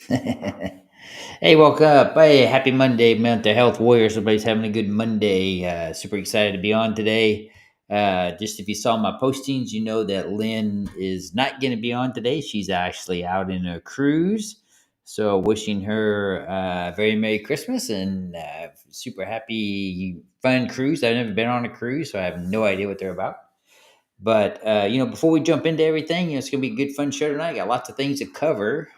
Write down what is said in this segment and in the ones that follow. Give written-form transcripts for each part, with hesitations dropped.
Hey, woke up. Hey, happy Monday, Mental Health Warriors. Everybody's having a good Monday. Super excited to be on today. Just if you saw my postings, you know that Lynn is not going to be on today. She's actually out in a cruise. So, wishing her very Merry Christmas and super happy, fun cruise. I've never been on a cruise, so I have no idea what they're about. But, before we jump into everything, it's going to be a good, fun show tonight. Got lots of things to cover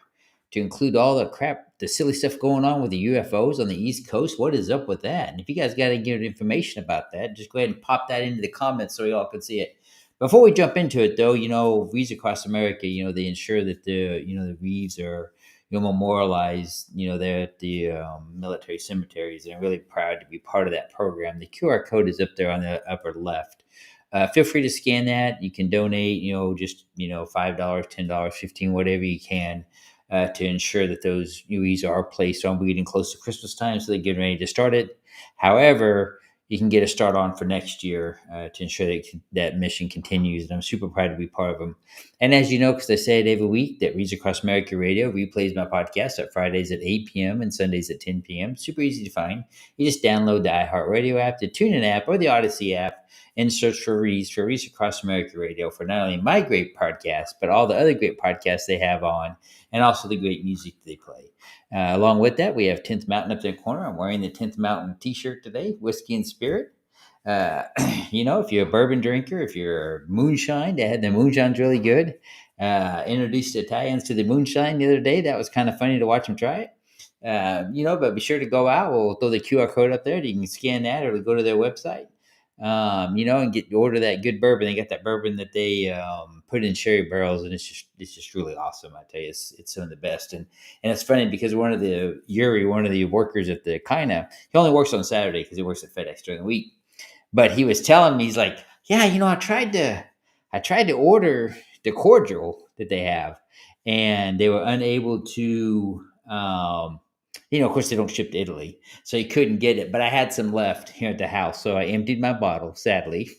to include all the crap, the silly stuff going on with the UFOs on the East Coast. What is up with that? And if you guys got any good information about that, just go ahead and pop that into the comments so y'all can see it. Before we jump into it, though, Reefs Across America, they ensure that the reefs are, memorialized, there at the military cemeteries. And I'm really proud to be part of that program. The QR code is up there on the upper left. Feel free to scan that. You can donate, just, $5, $10, 15, whatever you can to ensure that those UEs are placed on. We're getting close to Christmas time, so they're getting ready to start it. However, you can get a start on for next year to ensure that mission continues. And I'm super proud to be part of them. And as you know, because I say it every week, that Reads Across America Radio replays my podcast at Fridays at 8 p.m. and Sundays at 10 p.m. Super easy to find. You just download the iHeartRadio app, the TuneIn app, or the Odyssey app, and search for Reads Across America Radio for not only my great podcast, but all the other great podcasts they have on, and also the great music they play. Along with that, we have 10th Mountain up in the corner. I'm wearing the 10th Mountain t-shirt today, Whiskey and Spirit. Uh, if you're a bourbon drinker, if you're moonshine, they had the moonshine's really good. Introduced Italians to the moonshine the other day. That was kind of funny to watch them try it. But be sure to go out. We'll throw the QR code up there. You can scan that or go to their website. And order that good bourbon. They got that bourbon that they put in sherry barrels, and it's just really awesome. I tell you, it's some of the best. And it's funny because one of the workers at the Kina, he only works on Saturday because he works at FedEx during the week. But he was telling me, he's like, yeah, I tried to order the cordial that they have, and they were unable to. Of course, they don't ship to Italy, so he couldn't get it. But I had some left here at the house, so I emptied my bottle. Sadly,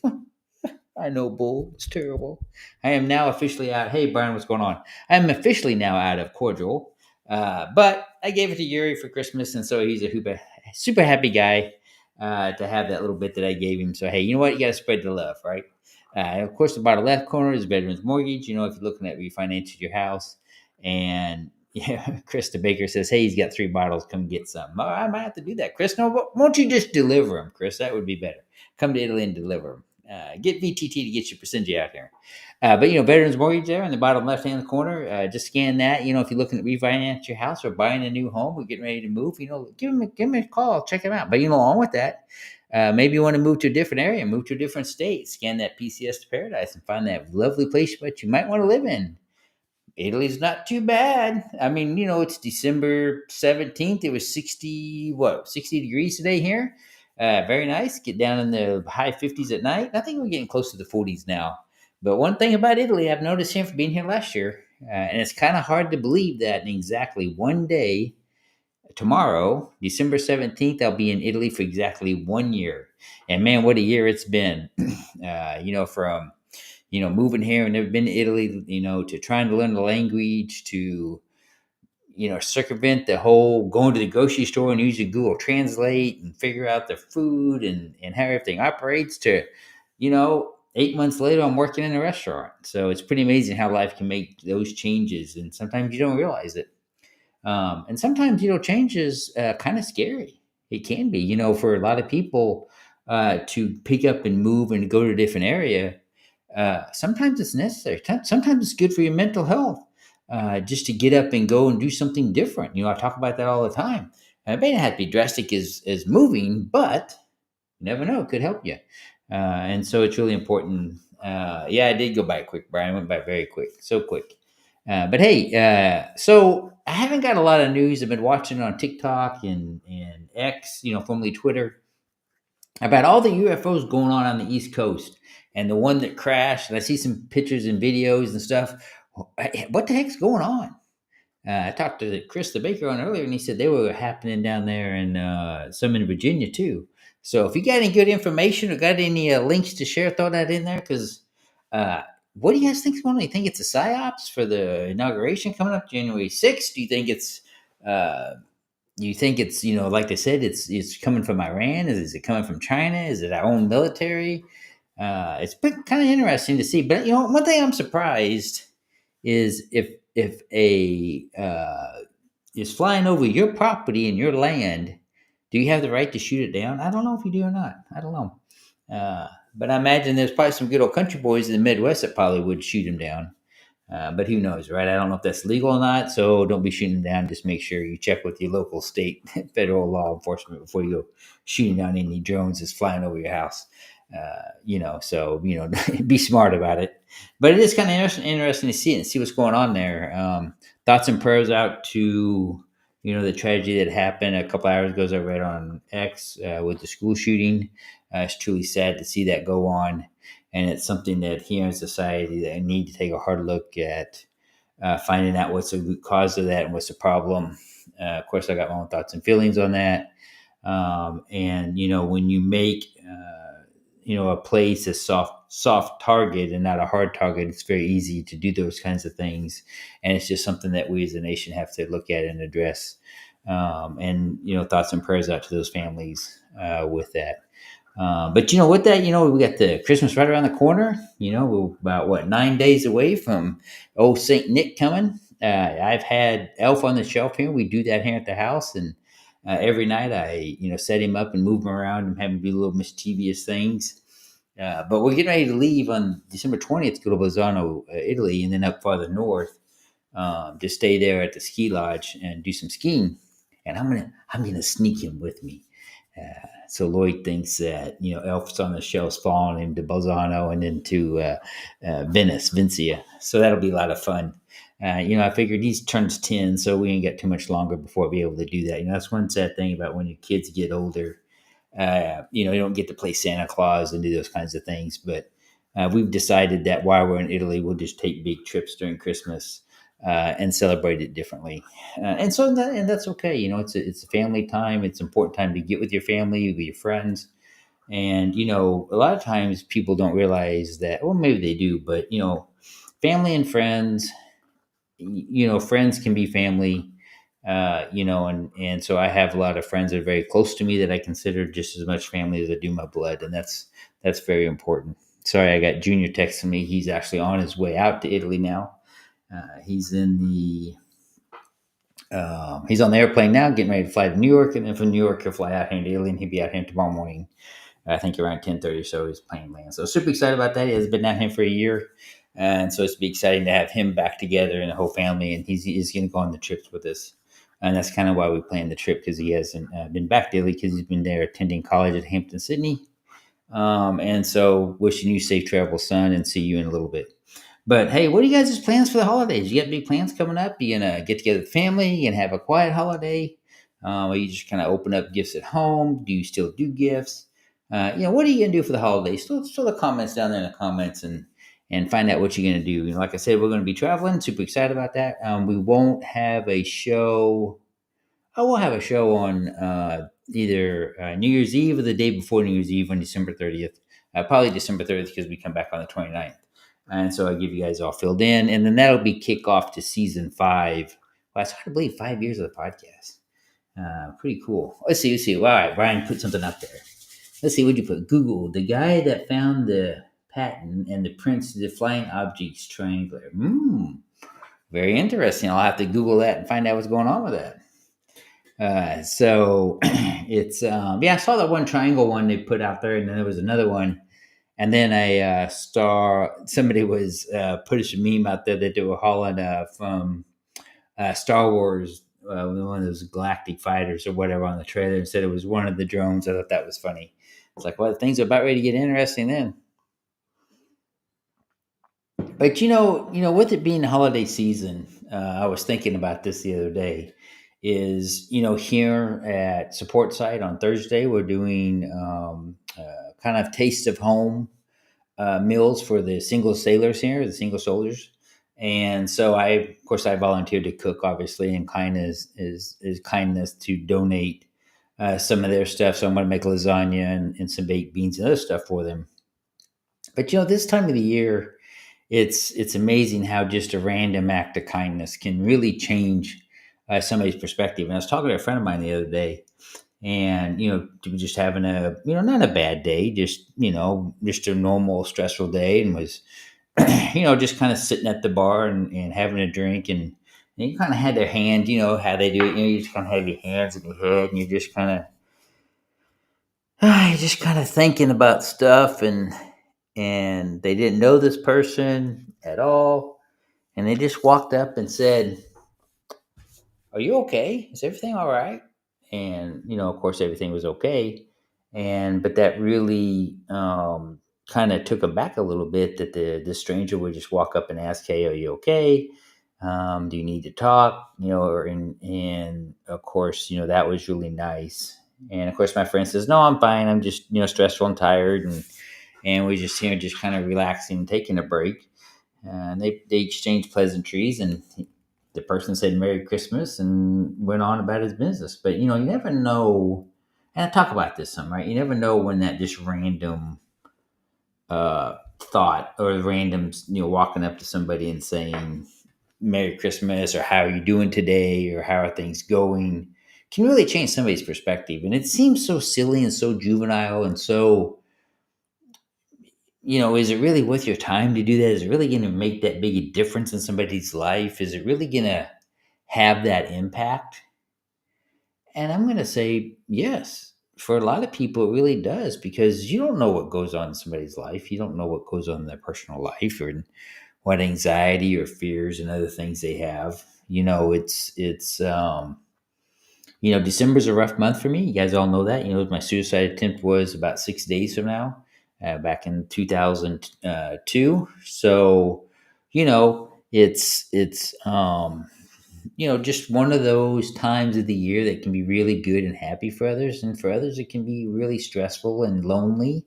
I know, bull. It's terrible. I am now officially out. Hey, Brian, what's going on? I am officially now out of cordial, but I gave it to Yuri for Christmas, and so he's a super happy guy to have that little bit that I gave him. So hey, you know what? You got to spread the love, right? Of course, the bottom left corner is Veterans Mortgage. If you're looking at refinancing your house, and yeah, Chris the baker says, hey, he's got 3 bottles. Come get some. Oh, I might have to do that, Chris. No, won't you just deliver them, Chris? That would be better. Come to Italy and deliver them. Get VTT to get your percentage out there. But Veterans Mortgage there in the bottom left hand corner. Just scan that. If you're looking to refinance your house or buying a new home, we're getting ready to move. Give me a call, check them out. But along with that, maybe you want to move to a different area, move to a different state. Scan that PCS to Paradise and find that lovely place that you might want to live in. Italy's not too bad. I mean, it's December 17th. It was 60 degrees today here. Very nice. Get down in the high 50s at night. I think we're getting close to the 40s now. But one thing about Italy, I've noticed here from being here last year, and it's kind of hard to believe that in exactly one day, tomorrow, December 17th, I'll be in Italy for exactly 1 year. And man, what a year it's been. From moving here and never been to Italy, to trying to learn the language, to, circumvent the whole going to the grocery store and using Google Translate and figure out the food and how everything operates to, 8 months later, I'm working in a restaurant. So it's pretty amazing how life can make those changes. And sometimes you don't realize it. And sometimes, change is kind of scary. It can be, for a lot of people to pick up and move and go to a different area. Sometimes it's necessary. Sometimes it's good for your mental health, just to get up and go and do something different. I talk about that all the time. It may not have to be drastic as moving, but you never know. It could help you. And so it's really important. Yeah, I did go by quick, Brian. I went by very quick, so quick. But hey, so I haven't got a lot of news. I've been watching on TikTok and X, formerly Twitter, about all the UFOs going on the East Coast and the one that crashed. And I see some pictures and videos and stuff. What the heck's going on? I talked to Chris the baker on earlier, and he said they were happening down there and some in Virginia too. So if you got any good information or got any links to share, throw that in there. Because what do you guys think's going on? Do you think it's a psyops for the inauguration coming up January 6th? Do you think it's Uh, you think it's, like they said, it's coming from Iran? Is it coming from China? Is it our own military? It's been kind of interesting to see. But one thing I'm surprised is if a is flying over your property and your land, do you have the right to shoot it down? I don't know if you do or not. I don't know. But I imagine there's probably some good old country boys in the Midwest that probably would shoot him down. But who knows, right? I don't know if that's legal or not. So don't be shooting down. Just make sure you check with your local, state, federal law enforcement before you go shooting down any drones that's flying over your house. So be smart about it. But it is kind of interesting to see it and see what's going on there. Thoughts and prayers out to the tragedy that happened a couple hours ago. As I read on X with the school shooting. It's truly sad to see that go on. And it's something that here in society that I need to take a hard look at, finding out what's the root cause of that and what's the problem. Of course, I got my own thoughts and feelings on that. And when you make a place a soft target and not a hard target, it's very easy to do those kinds of things. And it's just something that we as a nation have to look at and address. And thoughts and prayers out to those families with that. But with that, we got the Christmas right around the corner. We're about 9 days away from old Saint Nick coming. I've had Elf on the Shelf here. We do that here at the house, and every night I set him up and move him around and have him do little mischievous things. But we're getting ready to leave on December 20th to go to Bolzano, Italy, and then up farther north to stay there at the ski lodge and do some skiing. And I'm gonna sneak him with me. So Lloyd thinks that Elf's on the Shelf's falling into Bolzano and into Vincia. So that'll be a lot of fun. I figured he turns 10, so we ain't got too much longer before we'll be able to do that. That's one sad thing about when your kids get older. You don't get to play Santa Claus and do those kinds of things. But we've decided that while we're in Italy, we'll just take big trips during Christmas and celebrate it differently. And that's okay. It's a family time. It's an important time to get with your family, with your friends. And a lot of times people don't realize that. Well, maybe they do, but family and friends. Friends can be family. And so I have a lot of friends that are very close to me that I consider just as much family as I do my blood, and that's very important. Sorry, I got Junior texting me. He's actually on his way out to Italy now. He's on the airplane now, getting ready to fly to New York, and then from New York he'll fly out here to Italy, and he'll be out here tomorrow morning. I think around 10:30 or so his plane lands. So super excited about that. He has been down here for a year, and so it's be exciting to have him back together and the whole family. And he's going to go on the trips with us, and that's kind of why we planned the trip, because he hasn't been back to Italy because he's been there attending college at Hampton, Sydney. And so wishing you safe travels, son, and see you in a little bit. But hey, what are you guys' plans for the holidays? You got big plans coming up? You gonna get together with family? You gonna have a quiet holiday? Or you just kind of open up gifts at home? Do you still do gifts? What are you gonna do for the holidays? Throw the comments down there in the comments and find out what you're gonna do. Like I said, we're gonna be traveling. Super excited about that. We won't have a show. I will have a show on either New Year's Eve or the day before New Year's Eve on December 30th. Probably December 30th because we come back on the 29th. And so I give you guys all filled in. And then that'll be kickoff to season 5. Well, it's hard to believe 5 years of the podcast. Pretty cool. Let's see. All right, Brian put something up there. Let's see, what'd you put? Google, the guy that found the patent and the prints of the flying objects triangular. Very interesting. I'll have to Google that and find out what's going on with that. So it's I saw that one triangle one they put out there, and then there was another one, and then somebody was putting a meme out there that they were hauling from Star Wars, one of those galactic fighters or whatever, on the trailer, and said it was one of the drones. I thought that was funny. It's like, well, things are about ready to get interesting then. But with it being the holiday season, I was thinking about this the other day. Is here at Support Site on Thursday, we're doing kind of taste of home meals for the single sailors here, the single soldiers. And so I volunteered to cook, obviously, and kindness is kindness to donate some of their stuff. So I'm going to make lasagna and some baked beans and other stuff for them. But this time of the year, it's amazing how just a random act of kindness can really change somebody's perspective. And I was talking to a friend of mine the other day, and just having a not a bad day, just a normal stressful day, and was just kind of sitting at the bar and having a drink, and you kind of had their hand, how they do it, you just kind of have your hands in your head, and you're just kind of thinking about stuff, and they didn't know this person at all, and they just walked up and said, "Are you okay? Is everything all right?" And of course, everything was okay. And but that really kind of took them back a little bit. That the stranger would just walk up and ask, "Hey, are you okay? Do you need to talk?" And of course, that was really nice. And of course, my friend says, "No, I'm fine. I'm just stressful and tired." And we just just kind of relaxing, taking a break. And they exchanged pleasantries, and the person said Merry Christmas and went on about his business. But you never know. And I talk about this some, right? You never know when that just random thought, or random, walking up to somebody and saying Merry Christmas, or how are you doing today, or how are things going, can really change somebody's perspective. And it seems so silly and so juvenile and so, is it really worth your time to do that? Is it really going to make that big a difference in somebody's life? Is it really going to have that impact? And I'm going to say yes. For a lot of people, it really does, because you don't know what goes on in somebody's life. You don't know what goes on in their personal life, or what anxiety or fears and other things they have. December's a rough month for me. You guys all know that. My suicide attempt was about 6 days from now, back in 2002. So, it's just one of those times of the year that can be really good and happy for others, and for others it can be really stressful and lonely.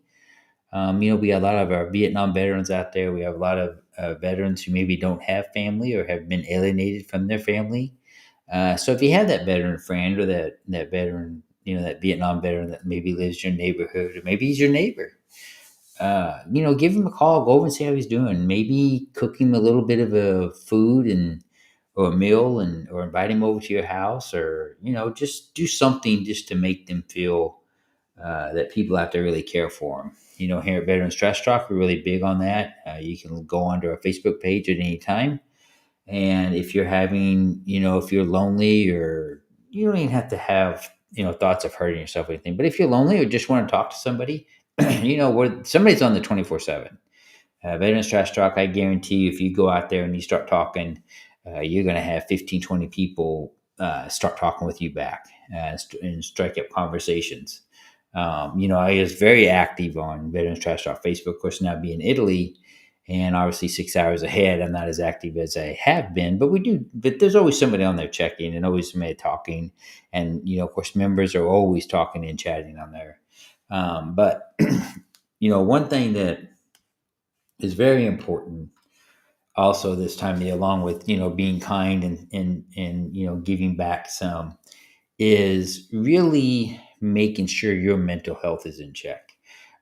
We have a lot of our Vietnam veterans out there. We have a lot of veterans who maybe don't have family or have been alienated from their family. So if you have that veteran friend, or that veteran, that Vietnam veteran that maybe lives in your neighborhood, or maybe he's your neighbor, give him a call, go over and see how he's doing. Maybe cook him a little bit of a food and or a meal, and or invite him over to your house, or just do something just to make them feel that people out there really care for them. Here at Veterans Trash Talk, we're really big on that. You can go onto our Facebook page at any time, and if you're having, if you're lonely, or you don't even have to have, thoughts of hurting yourself or anything, but if you're lonely or just want to talk to somebody, where somebody's on the 24/7. Veterans Trash Talk, I guarantee you, if you go out there and you start talking, you're going to have 15, 20 people start talking with you back, and strike up conversations. I was very active on Veterans Trash Talk Facebook. Of course, now being in Italy, and obviously 6 hours ahead, I'm not as active as I have been, but we do. But there's always somebody on there checking, and always somebody talking, and of course, members are always talking and chatting on there. But one thing that is very important also this time of year, along with being kind and giving back some, is really making sure your mental health is in check,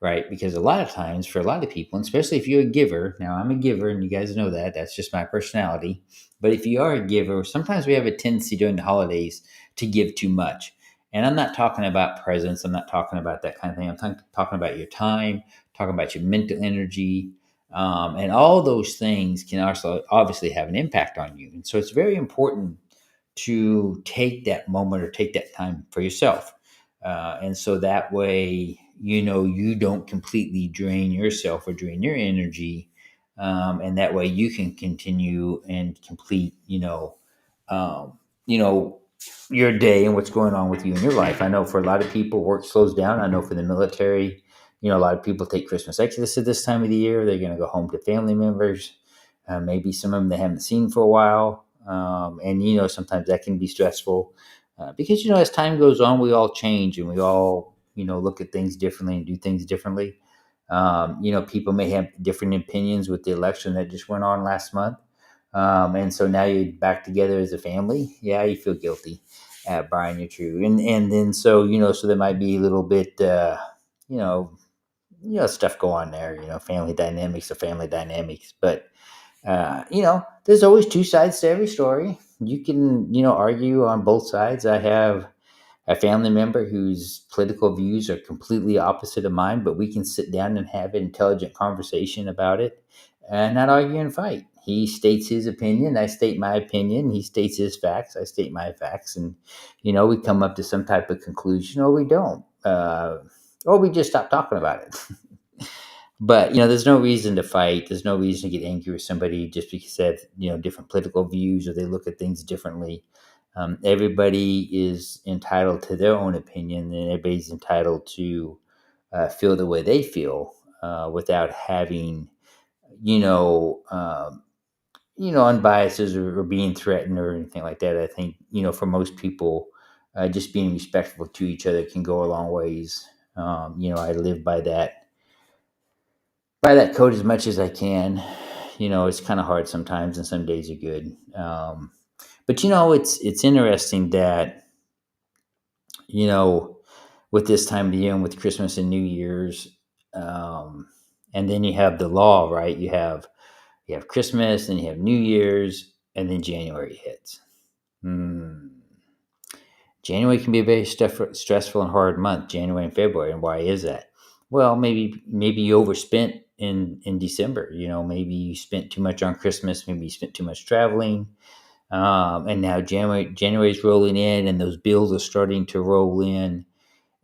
right? Because a lot of times, for a lot of people, and especially if you're a giver, now I'm a giver, and you guys know that, that's just my personality. But if you are a giver, sometimes we have a tendency during the holidays to give too much. And I'm not talking about presents, I'm not talking about that kind of thing. I'm talking about your time, talking about your mental energy. And all those things can also obviously have an impact on you. And so it's very important to take that moment or take that time for yourself. And so that way, you don't completely drain yourself or drain your energy. And that way you can continue and complete, um, you know, your day and what's going on with you in your life. I know for a lot of people, work slows down. I know for the military, a lot of people take Christmas exodus at this time of the year. They're going to go home to family members, maybe some of them they haven't seen for a while. And sometimes that can be stressful, because as time goes on, we all change, and we all look at things differently and do things differently. People may have different opinions with the election that just went on last month, and so now you're back together as a family. Yeah, you feel guilty, Brian. You're true, and then so there might be a little bit you know stuff go on there. Family dynamics are family dynamics, but there's always two sides to every story. you can, argue on both sides. I have a family member whose political views are completely opposite of mine, but we can sit down and have an intelligent conversation about it and not argue and fight. He states his opinion, I state my opinion. He states his facts, I state my facts, and we come up to some type of conclusion, or we don't, or we just stop talking about it. But there's no reason to fight. There's no reason to get angry with somebody just because they have different political views or they look at things differently. Everybody is entitled to their own opinion, and everybody's entitled to feel the way they feel without having you know unbiases or being threatened or anything like that. I think for most people, just being respectful to each other can go a long ways. I live by that code as much as I can. It's kind of hard sometimes, and some days are good. But it's interesting that you know with this time of the year and with Christmas and New Year's, um, and then you have the law, right? You have Christmas, and you have New Year's, and then January hits. Hmm. January can be a very stressful and hard month, January and February. And why is that? Well, maybe you overspent in December. Maybe you spent too much on Christmas. Maybe you spent too much traveling. And now January's rolling in, and those bills are starting to roll in,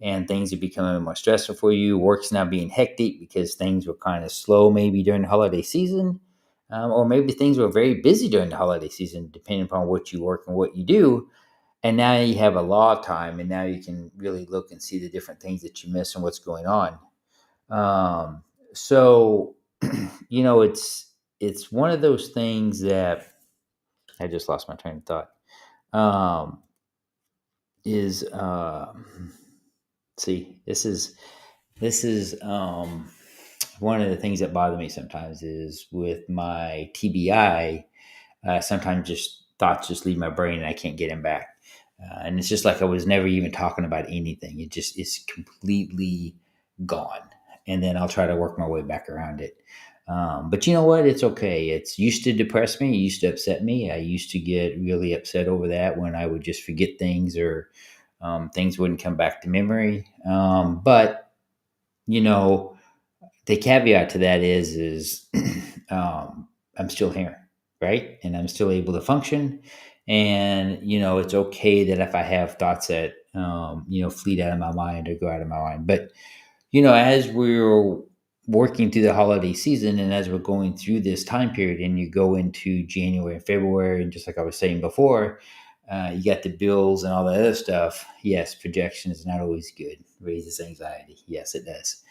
and things are becoming more stressful for you. Work's now being hectic because things were kind of slow maybe during the holiday season, or maybe things were very busy during the holiday season, depending upon what you work and what you do. And now you have a law time, and now you can really look and see the different things that you miss and what's going on. So, it's one of those things that I just lost my train of thought. Um, is See, this is one of the things that bother me sometimes is with my TBI. Sometimes just thoughts just leave my brain and I can't get them back. And it's just like I was never even talking about anything. It just is completely gone. And then I'll try to work my way back around it. But you know what? It's okay. It's used to depress me. It used to upset me. I used to get really upset over that when I would just forget things, or things wouldn't come back to memory. But you know, the caveat to that is I'm still here, right? And I'm still able to function. And it's okay that if I have thoughts that fleet out of my mind or go out of my mind. But as we're working through the holiday season, and as we're going through this time period, and you go into January and February, and just like I was saying before, you got the bills and all that other stuff. Yes, projection is not always good. Raises anxiety. Yes, it does,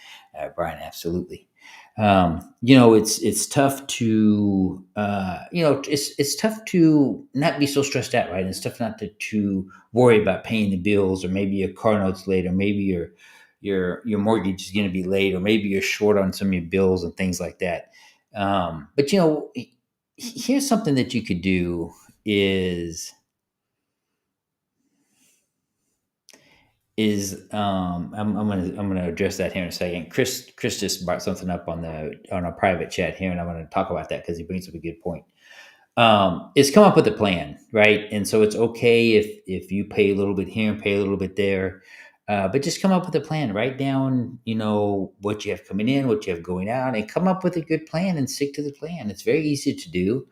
Brian. Absolutely. It's tough to it's tough to not be so stressed out, right? It's tough not to worry about paying the bills, or maybe your car note's late, or maybe your mortgage is going to be late, or maybe you're short on some of your bills and things like that. But here's something that you could do is I'm gonna address that here in a second. Chris just brought something up on a private chat here, and I'm gonna talk about that because he brings up a good point. Is come up with a plan, right? And so it's okay if you pay a little bit here and pay a little bit there, but just come up with a plan. Write down, what you have coming in, what you have going out, and come up with a good plan and stick to the plan. It's very easy to do.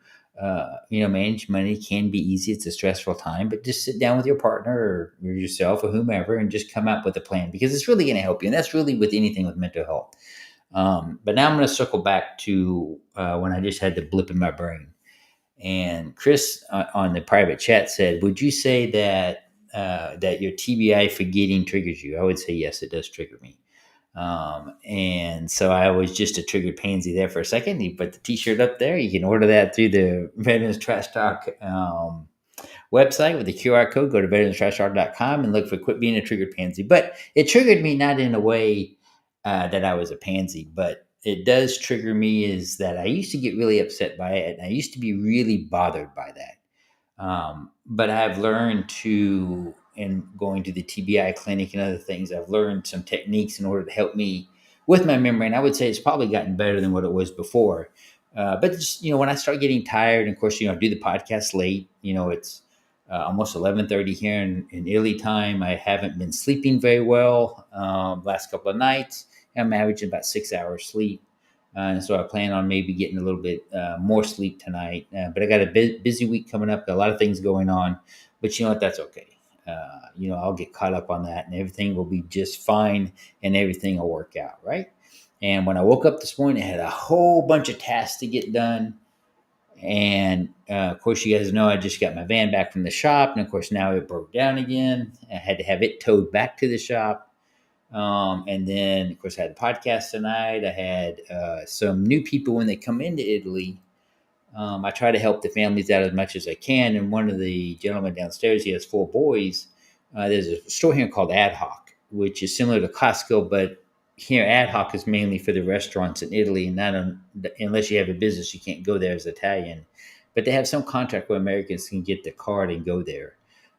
Manage money can be easy. It's a stressful time, but just sit down with your partner or yourself or whomever and just come up with a plan, because it's really going to help you. And that's really with anything with mental health. But now I'm going to circle back to when I just had the blip in my brain. And Chris on the private chat said, "Would you say that your TBI forgetting triggers you?" I would say yes, it does trigger me. And so I was just a triggered pansy there for a second. You put the T-shirt up there. You can order that through the Veterans Trash Talk website with the QR code. Go to VeteranTrashTalk.com and look for "Quit Being a Triggered Pansy." But it triggered me not in a way that I was a pansy, but it does trigger me is that I used to get really upset by it, and I used to be really bothered by that. But I've learned to, in going to the TBI clinic and other things, I've learned some techniques in order to help me with my memory. And I would say it's probably gotten better than what it was before. But just, when I start getting tired, and of course, I do the podcast late, almost 11:30 here in Italy time. I haven't been sleeping very well last couple of nights. I'm averaging about 6 hours sleep. And so I plan on maybe getting a little bit more sleep tonight. But I got a busy week coming up, got a lot of things going on. But you know what? That's okay. I'll get caught up on that and everything will be just fine and everything will work out, right? And when I woke up this morning, I had a whole bunch of tasks to get done. And of course, you guys know I just got my van back from the shop. And of course, now it broke down again. I had to have it towed back to the shop. And then, of course, I had the podcast tonight. I had some new people when they come into Italy. I try to help the families out as much as I can. And one of the gentlemen downstairs, he has 4 boys. There's a store here called Ad Hoc, which is similar to Costco, but here Ad Hoc is mainly for the restaurants in Italy, and unless you have a business, you can't go there as Italian. But they have some contract where Americans can get the card and go there.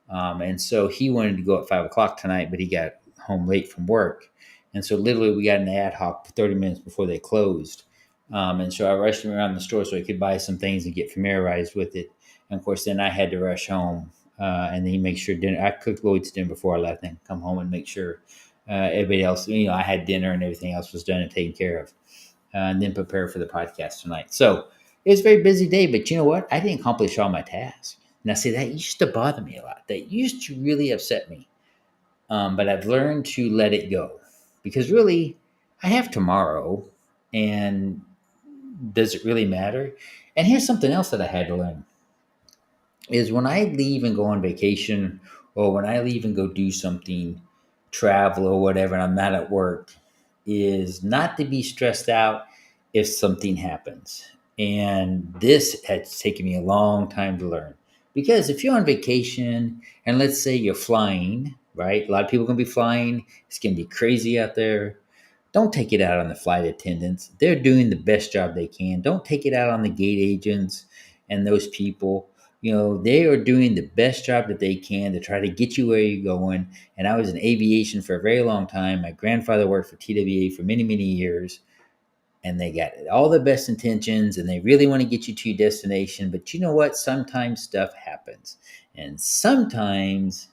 And so he wanted to go at 5 o'clock tonight, but he got home late from work. And so literally we got an Ad Hoc 30 minutes before they closed. And so I rushed him around the store so I could buy some things and get familiarized with it. And of course, then I had to rush home and then make sure dinner. I cooked Lloyd's dinner before I left and come home and make sure everybody else, I had dinner and everything else was done and taken care of. And then prepare for the podcast tonight. So it was a very busy day, but you know what? I didn't accomplish all my tasks. Now, see, that used to bother me a lot. That used to really upset me. But I've learned to let it go because really, I have tomorrow, and does it really matter? And here's something else that I had to learn is when I leave and go on vacation or when I leave and go do something, travel or whatever, and I'm not at work, is not to be stressed out if something happens. And this has taken me a long time to learn. Because if you're on vacation and let's say you're flying, right? A lot of people are going to be flying. It's going to be crazy out there. Don't take it out on the flight attendants. They're doing the best job they can. Don't take it out on the gate agents and those people. They are doing the best job that they can to try to get you where you're going. And I was in aviation for a very long time. My grandfather worked for TWA for many, many years. And they got all the best intentions and they really want to get you to your destination. But you know what? Sometimes stuff happens. And sometimes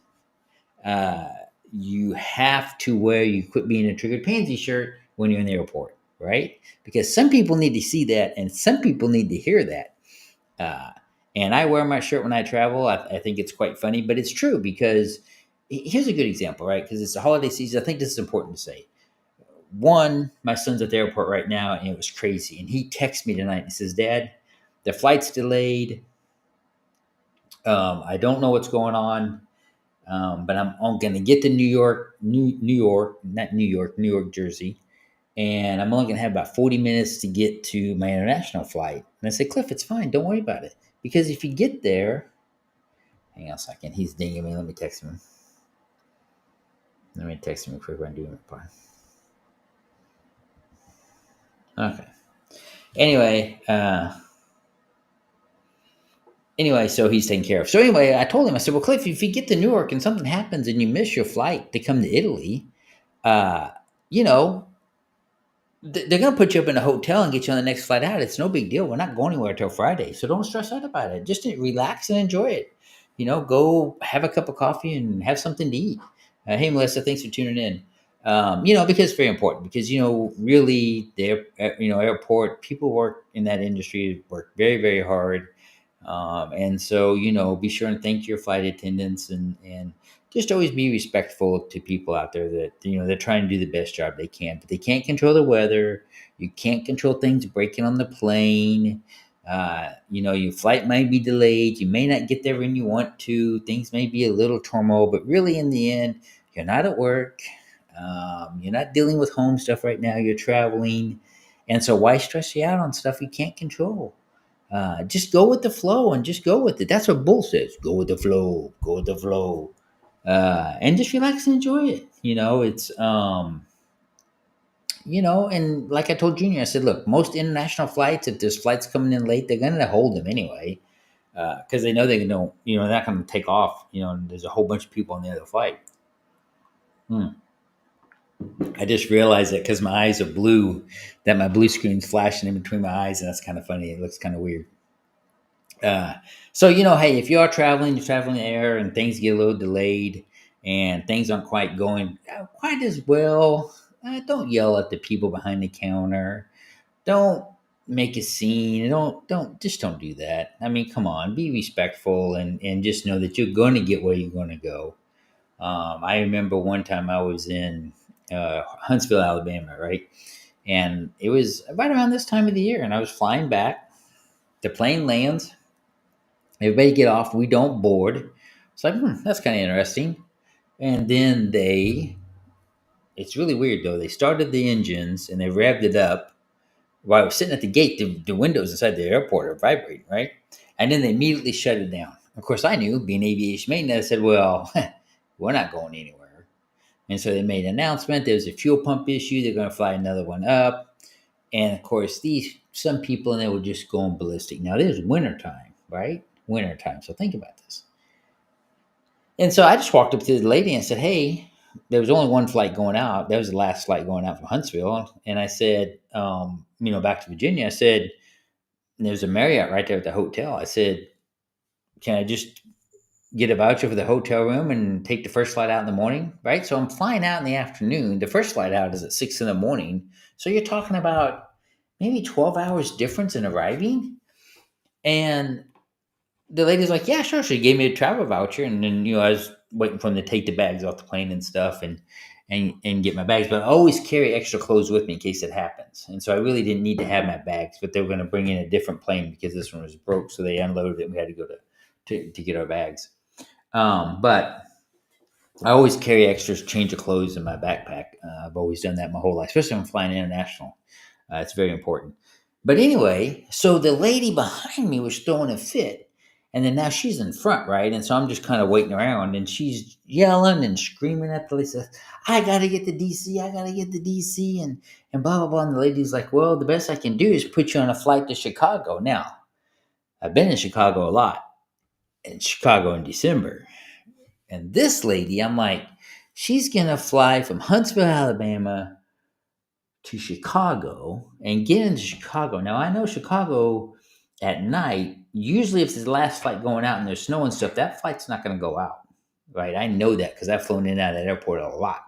uh, you have to wear you quit being a triggered pansy shirt when you're in the airport, right? Because some people need to see that and some people need to hear that. Uh, and I wear my shirt when I travel. I think it's quite funny, but it's true because here's a good example, right? Because it's the holiday season. I think this is important to say. One, my son's at the airport right now and it was crazy. And he texts me tonight and says, Dad, the flight's delayed. I don't know what's going on. But I'm going to get to New York, Jersey, and I'm only going to have about 40 minutes to get to my international flight. And I said, Cliff, it's fine. Don't worry about it. Because if you get there, hang on a second. He's dinging me. Let me text him. Quick when I'm doing it. Okay. Anyway, so he's taken care of. So anyway, I told him, I said, well, Cliff, if you get to Newark and something happens and you miss your flight to come to Italy, uh, you know, they're going to put you up in a hotel and get you on the next flight out. It's no big deal. We're not going anywhere till Friday. So don't stress out about it. Just relax and enjoy it. Go have a cup of coffee and have something to eat. Hey, Melissa, thanks for tuning in. Because it's very important because, really the, airport, people work in that industry, work very, very hard. And so, be sure and thank your flight attendants and just always be respectful to people out there that, they're trying to do the best job they can, but they can't control the weather. You can't control things breaking on the plane. Your flight might be delayed. You may not get there when you want to. Things may be a little turmoil, but really in the end, you're not at work. You're not dealing with home stuff right now. You're traveling. And so why stress you out on stuff you can't control? Just go with the flow and just go with it. That's what Bull says. Go with the flow. Go with the flow. And just relax and enjoy it. And like I told Junior, I said, look, most international flights, if there's flights coming in late, they're going to hold them anyway. Because they know they're not going to take off, and there's a whole bunch of people on the other flight. I just realized that because my eyes are blue, that my blue screen's flashing in between my eyes, and that's kind of funny. It looks kind of weird. Uh, hey, if you are traveling, you're traveling air, and things get a little delayed, and things aren't quite going quite as well. Don't yell at the people behind the counter. Don't make a scene. Don't do that. I mean, come on, be respectful and just know that you're going to get where you're going to go. I remember one time I was in Huntsville, Alabama, right, and it was right around this time of the year, and I was flying back. The plane lands. Everybody get off. We don't board. It's like, that's kind of interesting. And then it's really weird though. They started the engines and they revved it up. While I was sitting at the gate, the windows inside the airport are vibrating, right? And then they immediately shut it down. Of course, I knew, being aviation maintenance, I said, well, we're not going anywhere. And so they made an announcement. There was a fuel pump issue. They're going to fly another one up. And of course, some people in there were just going ballistic. Now, there's wintertime, right? Wintertime. So think about this. And so I just walked up to the lady and said, hey, there was only one flight going out. That was the last flight going out from Huntsville. And I said, back to Virginia, I said, there's a Marriott right there at the hotel. I said, can I just get a voucher for the hotel room and take the first flight out in the morning? Right. So I'm flying out in the afternoon. The first flight out is at 6 in the morning. So you're talking about maybe 12 hours difference in arriving. And the lady's like, yeah, sure. She gave me a travel voucher, and then I was waiting for them to take the bags off the plane and stuff, and get my bags. But I always carry extra clothes with me in case it happens. And so I really didn't need to have my bags, but they were going to bring in a different plane because this one was broke, so they unloaded it. And we had to go to get our bags. But I always carry extra change of clothes in my backpack. I've always done that my whole life, especially when I'm flying international. It's very important. But anyway, so the lady behind me was throwing a fit. And then now she's in front, right? And so I'm just kind of waiting around, and she's yelling and screaming at the lady, says, I got to get to DC. I got to get to DC. And blah, blah, blah. And the lady's like, well, the best I can do is put you on a flight to Chicago. Now, I've been in Chicago a lot, in Chicago in December. And this lady, I'm like, she's going to fly from Huntsville, Alabama to Chicago and get into Chicago. Now, I know Chicago at night, usually if it's the last flight going out and there's snow and stuff, that flight's not going to go out, right? I know that because I've flown in and out of that airport a lot.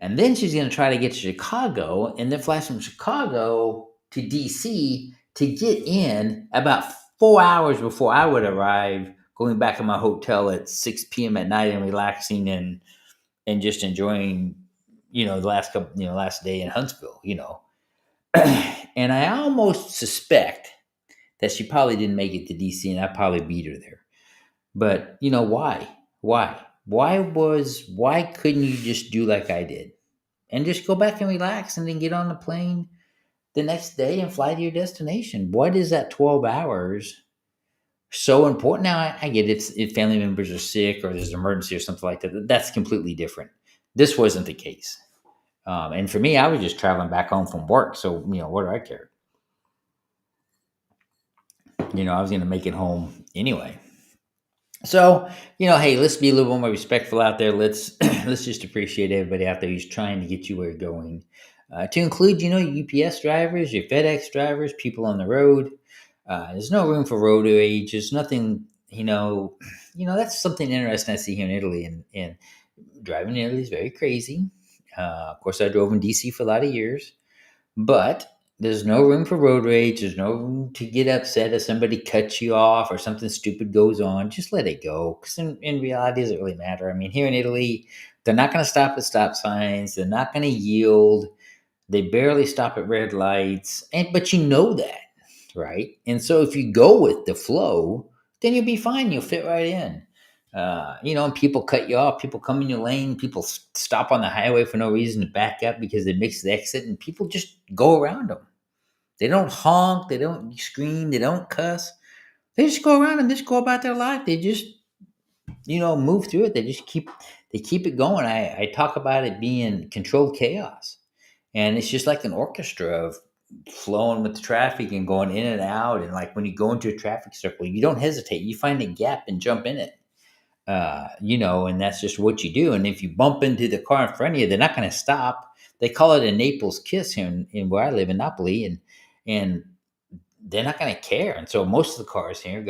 And then she's going to try to get to Chicago and then fly from Chicago to DC to get in about 4 hours before I would arrive, going back to my hotel at 6 p.m. at night and relaxing and just enjoying, the last day in Huntsville. And I almost suspect that she probably didn't make it to DC, and I probably beat her there. But why? Why couldn't you just do like I did and just go back and relax and then get on the plane the next day and fly to your destination? What is that 12 hours so important? Now I get it, if family members are sick or there's an emergency or something like that. That's completely different. This wasn't the case. And for me, I was just traveling back home from work. So, what do I care? I was going to make it home anyway. So, hey, let's be a little more respectful out there. Let's let's just appreciate everybody out there who's trying to get you where you're going. To include, your UPS drivers, your FedEx drivers, people on the road. There's no room for road rage. There's nothing, that's something interesting I see here in Italy. And driving in Italy is very crazy. Of course, I drove in DC for a lot of years, but there's no room for road rage. There's no room to get upset if somebody cuts you off or something stupid goes on. Just let it go. Because in reality, it doesn't really matter. I mean, here in Italy, they're not going to stop at stop signs. They're not going to yield. They barely stop at red lights. But you know that, right? And so if you go with the flow, then you'll be fine. You'll fit right in. And people cut you off. People come in your lane. People stop on the highway for no reason to back up because they mix the exit, and people just go around them. They don't honk. They don't scream. They don't cuss. They just go around and just go about their life. They just, move through it. They keep it going. I talk about it being controlled chaos, and it's just like an orchestra of flowing with the traffic and going in and out. And like when you go into a traffic circle, you don't hesitate. You find a gap and jump in it. And that's just what you do. And if you bump into the car in front of you, they're not going to stop. They call it a Naples kiss here in where I live in Napoli. And they're not going to care. And so most of the cars here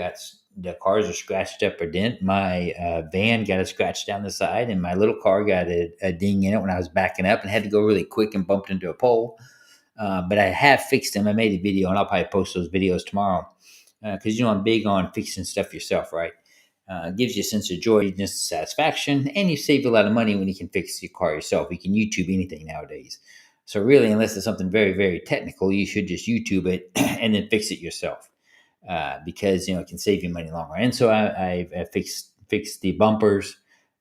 the cars are scratched up or dent. My van got a scratch down the side, and my little car got a ding in it when I was backing up and had to go really quick and bumped into a pole. But I have fixed them. I made a video, and I'll probably post those videos tomorrow because I'm big on fixing stuff yourself, right? It gives you a sense of joy, just satisfaction, and you save a lot of money when you can fix your car yourself. You can YouTube anything nowadays. So really, unless it's something very, very technical, you should just YouTube it and then fix it yourself because it can save you money in the long run. And so I fixed the bumper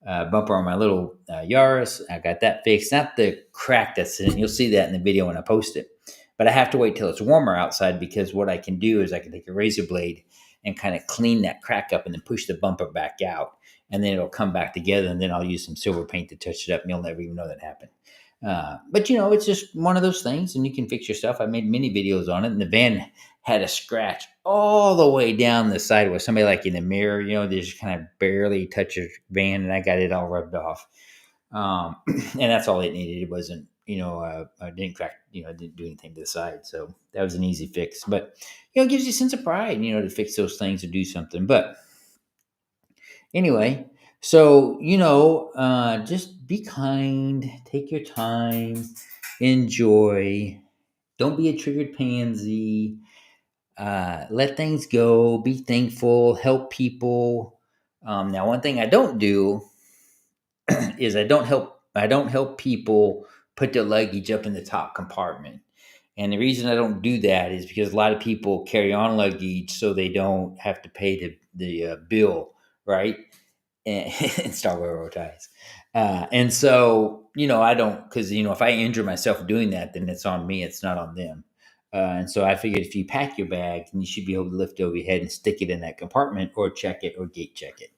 on my little Yaris. I got that fixed. Not the crack that's in it. You'll see that in the video when I post it. But I have to wait till it's warmer outside because what I can do is I can take a razor blade and kind of clean that crack up and then push the bumper back out. And then it'll come back together, and then I'll use some silver paint to touch it up, and you'll never even know that happened. But it's just one of those things, and you can fix yourself. I made many videos on it, and the van had a scratch all the way down the side where somebody like in the mirror, they just kind of barely touch your van, and I got it all rubbed off. And that's all it needed. It wasn't, I didn't crack, I didn't do anything to the side. So that was an easy fix. But, it gives you a sense of pride, to fix those things or do something. But anyway, so, just be kind, take your time, enjoy, don't be a triggered pansy, let things go, be thankful, help people. Now, one thing I don't do is I don't help people put their luggage up in the top compartment. And the reason I don't do that is because a lot of people carry on luggage so they don't have to pay the bill, right? And start railroad ties. And so, I don't, because, if I injure myself doing that, then it's on me, it's not on them. And so I figured if you pack your bag, then you should be able to lift it over your head and stick it in that compartment or check it or gate check it.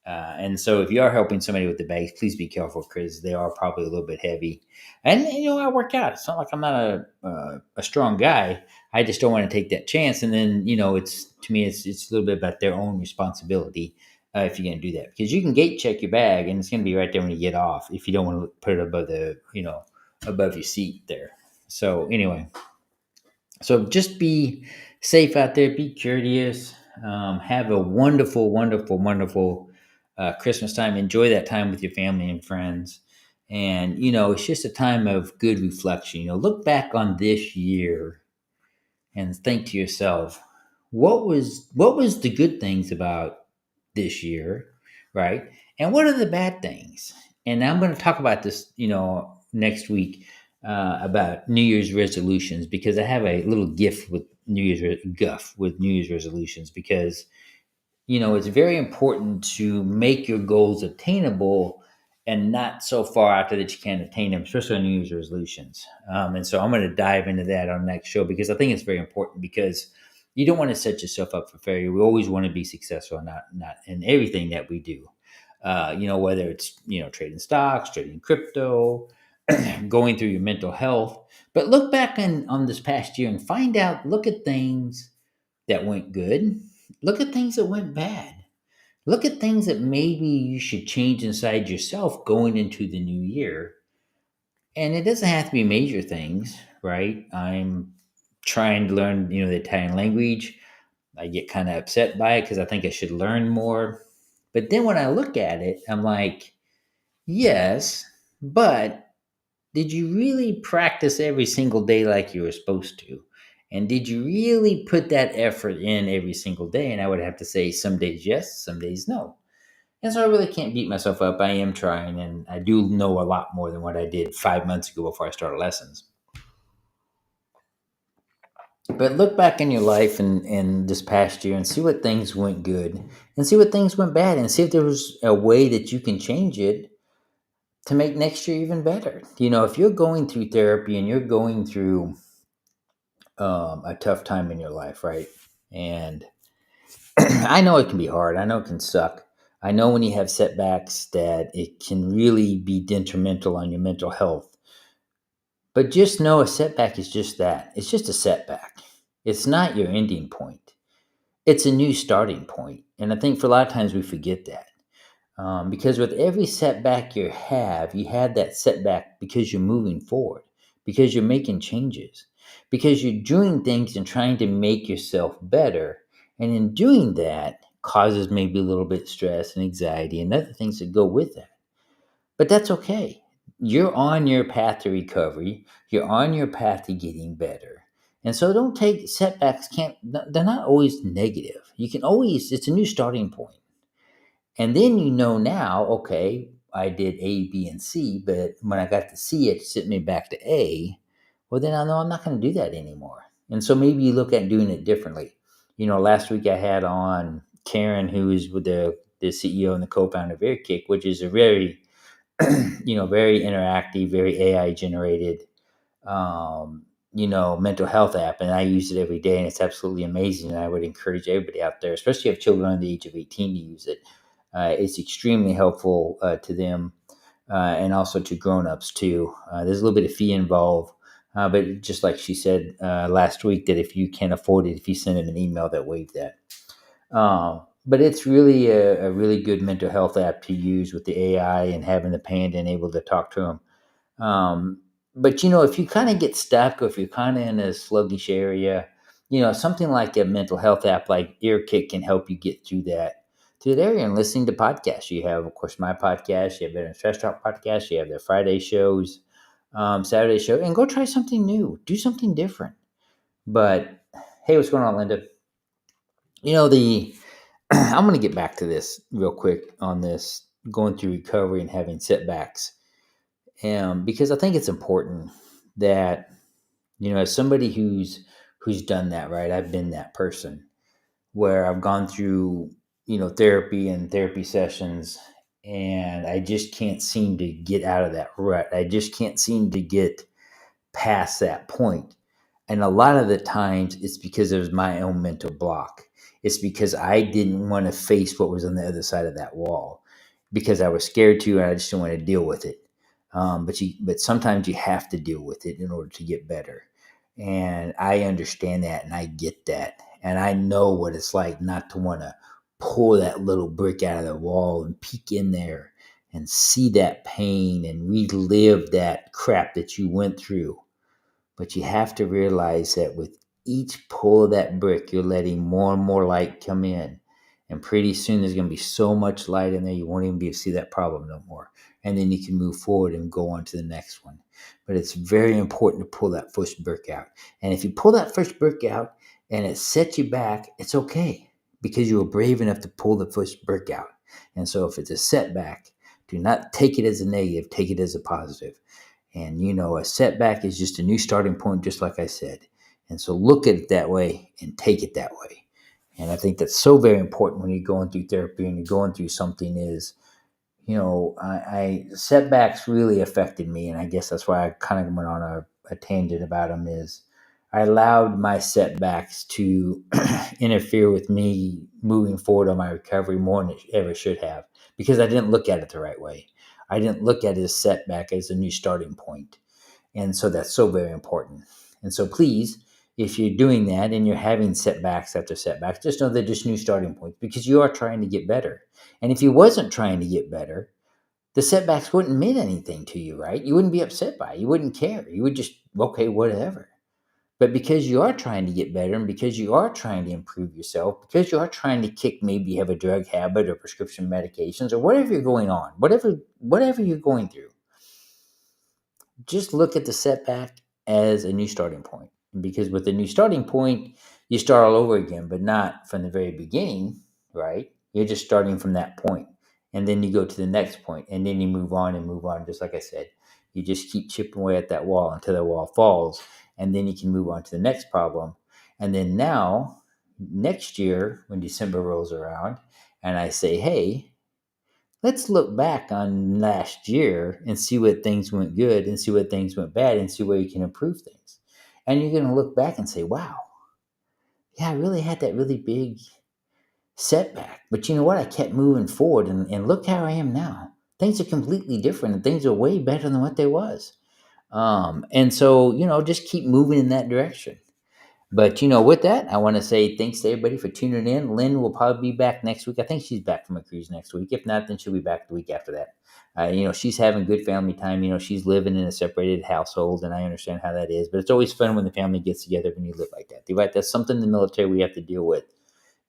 And so if you are helping somebody with the bags, please be careful because they are probably a little bit heavy. And, I work out. It's not like I'm not a strong guy. I just don't want to take that chance. And then, it's to me, it's a little bit about their own responsibility if you're going to do that. Because you can gate check your bag and it's going to be right there when you get off if you don't want to put it above above your seat there. So anyway, so just be safe out there. Be curious. Have a wonderful, wonderful, wonderful Christmas time. Enjoy that time with your family and friends. And, it's just a time of good reflection. Look back on this year and think to yourself, what was the good things about this year, right? And what are the bad things? And I'm going to talk about this, next week about New Year's resolutions because I have a little gift with New Year's resolutions because it's very important to make your goals attainable and not so far out there that you can't attain them, especially on New Year's resolutions. And so I'm going to dive into that on the next show because I think it's very important because you don't want to set yourself up for failure. We always want to be successful, not in everything that we do. Whether it's, trading stocks, trading crypto, going through your mental health. But look back on this past year and look at things that went good. Look at things that went bad. Look at things that maybe you should change inside yourself going into the new year. And it doesn't have to be major things, right? I'm trying to learn, the Italian language. I get kind of upset by it because I think I should learn more. But then when I look at it, I'm like, yes, but did you really practice every single day like you were supposed to? And did you really put that effort in every single day? And I would have to say some days yes, some days no. And so I really can't beat myself up. I am trying, and I do know a lot more than what I did 5 months ago before I started lessons. But look back in your life and this past year and see what things went good and see what things went bad and see if there was a way that you can change it to make next year even better. If you're going through therapy and you're going through a tough time in your life, right? And I know it can be hard. I know it can suck. I know when you have setbacks that it can really be detrimental on your mental health. But just know a setback is just that. It's just a setback. It's not your ending point. It's a new starting point. And I think for a lot of times we forget that. Because with every setback you have that setback because you're moving forward, because you're making changes. because you're doing things and trying to make yourself better. And in doing that, causes maybe a little bit of stress and anxiety and other things that go with that. But that's okay. You're on your path to recovery. You're on your path to getting better. And so don't take setbacks, they're not always negative. You can always, it's a new starting point. And then you know now, okay, I did A, B, and C, but when I got to C, it sent me back to A. Well, then I know I'm not going to do that anymore. And so maybe you look at doing it differently. Last week I had on Karen, who is with the CEO and the co-founder of Airkick, which is a very, very interactive, very AI generated, mental health app. And I use it every day and it's absolutely amazing. And I would encourage everybody out there, especially if you have children under the age of 18, to use it. It's extremely helpful to them and also to grown-ups too. There's a little bit of fee involved, but just like she said last week, that if you can't afford it, if you send them an email, that waive that. But it's really a really good mental health app to use with the AI and having the panda and able to talk to them. But if you kind of get stuck or if you're kind of in a sluggish area, something like a mental health app like EarKick can help you get through that area. And listening to podcasts, you have, of course, my podcast, you have VeteranTrashTalk podcast, you have their Friday shows, Saturday show, and go try something new, do something different. But hey, what's going on, Linda? The I'm going to get back to this real quick on this going through recovery and having setbacks. Because I think it's important that, as somebody who's done that, right? I've been that person where I've gone through, therapy and therapy sessions, and I just can't seem to get out of that rut. I just can't seem to get past that point. And a lot of the times it's because it was my own mental block. It's because I didn't want to face what was on the other side of that wall because I was scared to, and I just didn't want to deal with it. But sometimes you have to deal with it in order to get better. And I understand that and I get that. And I know what it's like not to want to pull that little brick out of the wall and peek in there and see that pain and relive that crap that you went through. But you have to realize that with each pull of that brick, you're letting more and more light come in. And pretty soon there's going to be so much light in there, you won't even be able to see that problem no more. And then you can move forward and go on to the next one. But it's very important to pull that first brick out. And if you pull that first brick out and it sets you back, it's okay because you were brave enough to pull the first brick out. And so if it's a setback, do not take it as a negative, take it as a positive. And, a setback is just a new starting point, just like I said. And so look at it that way and take it that way. And I think that's so very important when you're going through therapy and you're going through something is, setbacks really affected me. And I guess that's why I kind of went on a tangent about them is I allowed my setbacks to interfere with me moving forward on my recovery more than it ever should have because I didn't look at it the right way. I didn't look at it as setback as a new starting point. And so that's so very important. And so please, if you're doing that and you're having setbacks after setbacks, just know they're just new starting points because you are trying to get better. And if you wasn't trying to get better, the setbacks wouldn't mean anything to you, right? You wouldn't be upset by it. You wouldn't care. You would just, okay, whatever. But because you are trying to get better and because you are trying to improve yourself, because you are trying to kick, maybe you have a drug habit or prescription medications or whatever you're going on, whatever you're going through, just look at the setback as a new starting point. Because with a new starting point, you start all over again, but not from the very beginning, right? You're just starting from that point. And then you go to the next point, and then you move on, just like I said. You just keep chipping away at that wall until that wall falls, and then you can move on to the next problem. And then now, next year, when December rolls around, and I say, hey, let's look back on last year and see what things went good and see what things went bad and see where you can improve things. And you're going to look back and say, wow, yeah, I really had that really big setback. But you know what? I kept moving forward and look how I am now. Things are completely different and things are way better than what they was. And so, just keep moving in that direction. But with that, I want to say thanks to everybody for tuning in. Lynn will probably be back next week. I think she's back from a cruise next week. If not, then she'll be back the week after that. She's having good family time. She's living in a separated household, and I understand how that is. But it's always fun when the family gets together when you live like that. Right? That's something in the military we have to deal with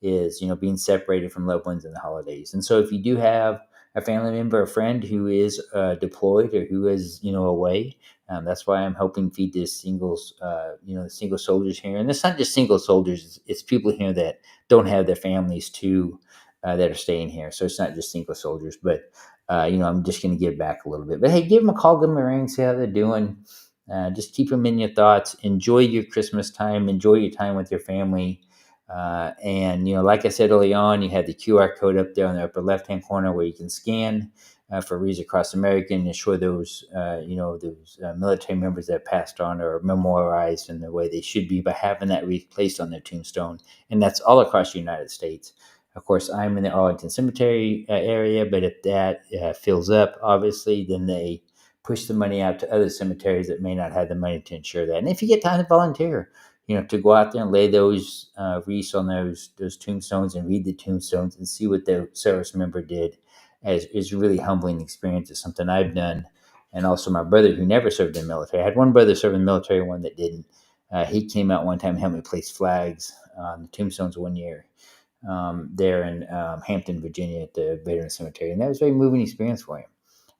is being separated from loved ones in the holidays. And so if you do have a family member, a friend who is deployed or who is away, that's why I'm helping feed this singles, the single soldiers here. And it's not just single soldiers; it's people here that don't have their families too, that are staying here. So it's not just single soldiers, but I'm just going to give back a little bit. But hey, give them a call, give them a ring, see how they're doing. Just keep them in your thoughts. Enjoy your Christmas time. Enjoy your time with your family. And like I said early on, you have the QR code up there on the upper left-hand corner where you can scan for Reads Across America and ensure those military members that passed on are memorialized in the way they should be by having that wreath placed on their tombstone. And that's all across the United States. Of course, I'm in the Arlington Cemetery area, but if that fills up, obviously, then they push the money out to other cemeteries that may not have the money to ensure that. And if you get time to volunteer, to go out there and lay those wreaths on those tombstones and read the tombstones and see what the service member did is a really humbling experience. It's something I've done. And also my brother who never served in the military. I had one brother serve in the military, one that didn't. He came out one time and helped me place flags on the tombstones one year there in Hampton, Virginia at the Veteran Cemetery. And that was a very moving experience for him.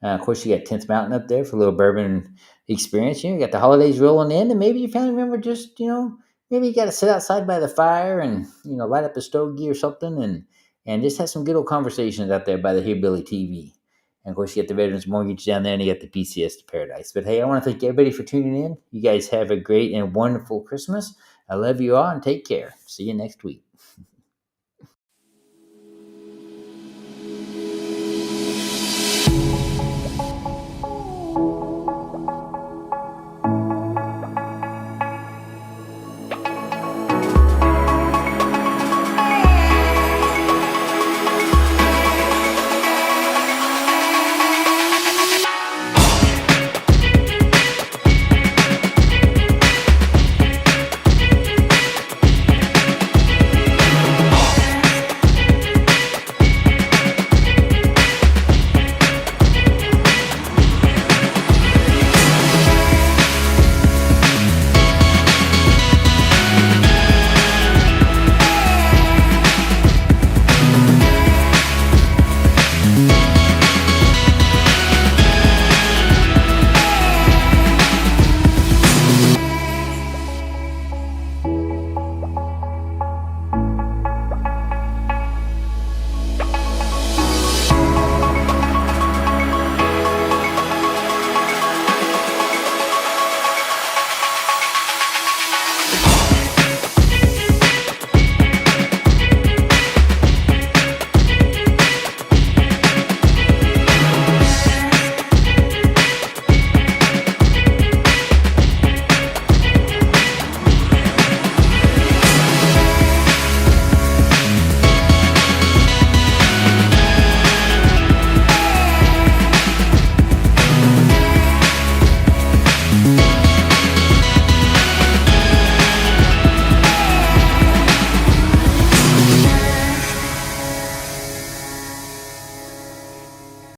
Of course, you got 10th Mountain up there for a little bourbon experience. You got the holidays rolling in, and maybe your family member just, maybe you got to sit outside by the fire and, light up a stogie or something and just have some good old conversations out there by the Hillbilly TV. And of course, you got the Veterans Mortgage down there, and you got the PCS to Paradise. But hey, I want to thank everybody for tuning in. You guys have a great and wonderful Christmas. I love you all, and take care. See you next week.